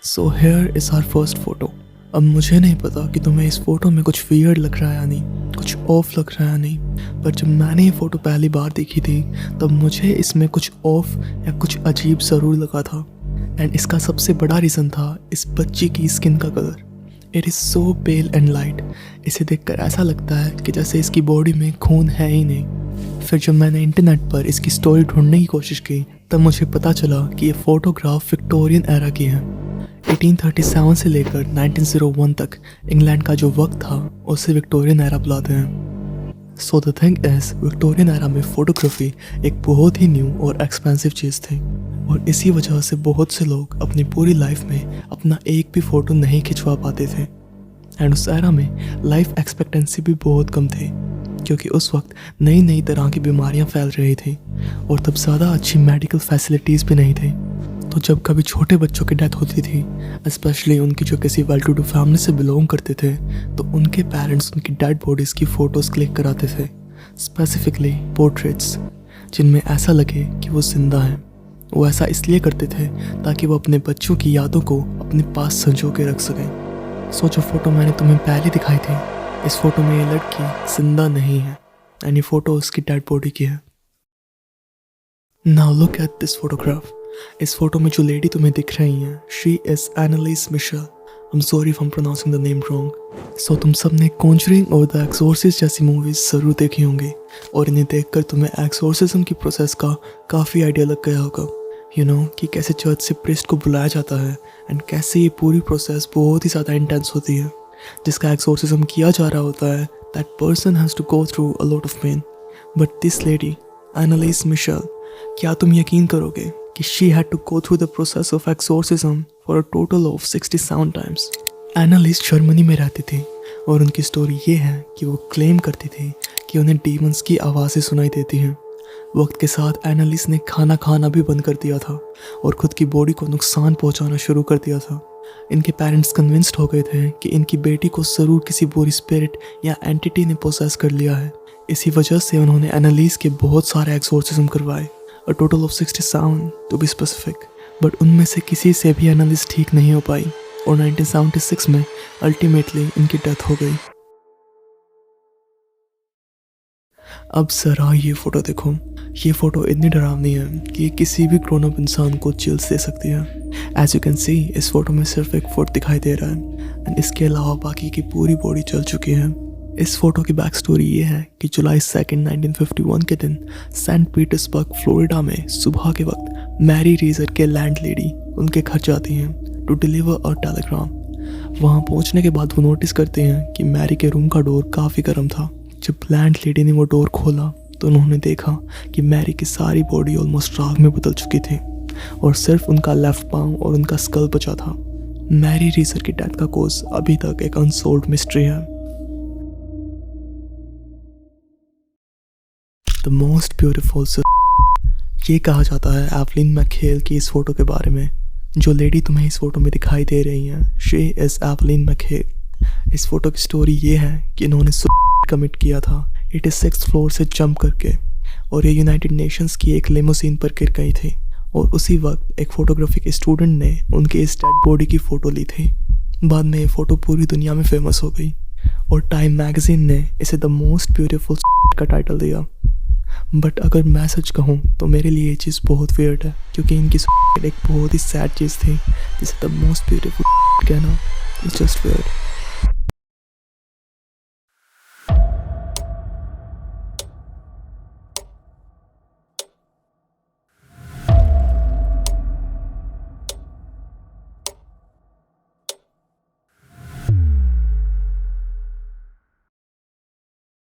So here is our first photo. अब मुझे नहीं पता कि तुम्हें इस फोटो में कुछ वियर्ड लग रहा है या नहीं, कुछ ऑफ लग रहा है या नहीं, पर जब मैंने ये फ़ोटो पहली बार देखी थी तब मुझे इसमें कुछ ऑफ या कुछ अजीब ज़रूर लगा था। एंड इसका सबसे बड़ा रीज़न था इस बच्ची की स्किन का colour. It is so pale and light. इसे देखकर ऐसा लगता है कि जैसे इसकी बॉडी में खून है ही नहीं। फिर जब मैंने इंटरनेट पर इसकी स्टोरी ढूंढने की कोशिश की तब मुझे पता चला कि ये फ़ोटोग्राफ विक्टोरियन एरा की है। 1837 से लेकर 1901 तक इंग्लैंड का जो वक्त था उसे विक्टोरियन एरा बुलाते हैं। So the thing is, Victorian era में फ़ोटोग्राफी एक बहुत ही न्यू और एक्सपेंसिव चीज़ थी और इसी वजह से बहुत से लोग अपनी पूरी लाइफ में अपना एक भी फ़ोटो नहीं खिंचवा पाते थे। एंड उस एरा में लाइफ एक्सपेक्टेंसी भी बहुत कम थी क्योंकि उस वक्त नई नई तरह की बीमारियां फैल रही थी और तब ज़्यादा अच्छी मेडिकल फैसिलिटीज़ भी नहीं थी। तो जब कभी छोटे बच्चों की डेथ होती थी, स्पेशली उनकी जो किसी वेल टू डू फैमिली से बिलोंग करते थे, तो उनके पेरेंट्स उनकी डेड बॉडीज़ की फ़ोटोज़ क्लिक कराते थे, स्पेसिफिकली पोर्ट्रेट्स जिनमें ऐसा लगे कि वो जिंदा हैं। वो ऐसा इसलिए करते थे ताकि वो अपने बच्चों की यादों को अपने पास संजो के रख सकें। सो जो फ़ोटो मैंने तुम्हें पहले दिखाई थी, इस फ़ोटो में ये लड़की जिंदा नहीं है एंड ये फ़ोटो उसकी डेड बॉडी की है। Now look at this photograph. इस फोटो में जो लेडी तुम्हें दिख रही हैं, she is Annalise Michelle. I am sorry if I am pronouncing the name wrong. So तुम सब ने कॉन्जरिंग और द एक्सोर्सिस्ट जैसी मूवीज ज़रूर देखी होंगी और इन्हें देखकर तुम्हें एक्सोर्सिज्म की प्रोसेस का काफ़ी आइडिया लग गया होगा। यू नो कि कैसे चर्च से प्रीस्ट को बुलाया जाता है एंड कैसे ये पूरी प्रोसेस बहुत ही ज़्यादा इंटेंस होती है। जिसका एक्सोर्सिज्म किया जा रहा होता है, that person has to go through a lot of pain. But this lady Anneliese Michel, क्या तुम यकीन करोगे कि she had to go through the process of exorcism for a total of 67 times। Anneliese Germany में रहती थी और उनकी स्टोरी ये है कि वो क्लेम करती थी कि उन्हें डीमंस की आवाज़ें सुनाई देती हैं। वक्त के साथ एनालिस ने खाना खाना भी बंद कर दिया था और खुद की बॉडी को नुकसान पहुंचाना शुरू कर दिया था। इनके पेरेंट्स कन्विंस्ड हो गए थे कि इनकी बेटी को ज़रूर किसी बुरी स्पिरिट या एंटिटी ने पोसेस कर लिया है। इसी वजह से उन्होंने एनालिस के बहुत सारे एक्सोर्सिज्म करवाए, a total of 67 to be specific, but उनमें से किसी से भी एनालिस ठीक नहीं हो पाई और 1976 में अल्टीमेटली इनकी डेथ हो गई। अब ज़रा ये फ़ोटो देखो। ये फ़ोटो इतनी डरावनी है कि ये किसी भी ग्रोन अप इंसान को चिल्स दे सकती है। एज यू कैन सी, इस फोटो में सिर्फ एक फुट दिखाई दे रहा है एंड इसके अलावा बाकी की पूरी बॉडी जल चुकी है। इस फोटो की बैक स्टोरी ये है कि जुलाई 2, 1951 के दिन सेंट पीटर्सबर्ग फ्लोरिडा में सुबह के वक्त मैरी रीजर के लैंडलेडी उनके घर जाती हैं टू डिलीवर अ टेलीग्राम। वहाँ पहुँचने के बाद वो नोटिस करते हैं कि मैरी के रूम का डोर काफ़ी गर्म था। जब लैंडलेडी ने वो डोर खोला तो उन्होंने देखा कि मैरी की सारी बॉडी ऑलमोस्ट राख में बदल चुकी थी और सिर्फ उनका लेफ्ट पाँव और उनका स्कल बचा था। मैरी रीजर की डेथ का कोज अभी तक एक अनसॉल्व्ड मिस्ट्री है। द मोस्ट ब्यूटिफुल, ये कहा जाता है एवलिन मैकहेल की इस फोटो के बारे में। जो लेडी तुम्हें इस फोटो में दिखाई दे रही हैं, शी इज़ एवलिन मैकहेल। इस फोटो की स्टोरी ये है कि इन्होंने सुसाइड कमिट किया था 86th फ्लोर से जंप करके और ये यूनाइटेड नेशंस की एक लिमोसिन पर गिर गई थी और उसी वक्त एक फोटोग्राफी के स्टूडेंट ने उनकी इस डेड बॉडी की फ़ोटो ली थी। बाद में ये फ़ोटो पूरी दुनिया में फेमस हो गई और टाइम मैगजीन ने इसे द मोस्ट ब्यूटीफुल का टाइटल दिया। बट अगर मैं सच कहूँ तो मेरे लिए ये चीज़ बहुत वियर्ड है क्योंकि इनकी एक बहुत ही सैड चीज़ थी जिसे द मोस्ट ब्यूटीफुल कहना इट्स जस्ट वियर्ड।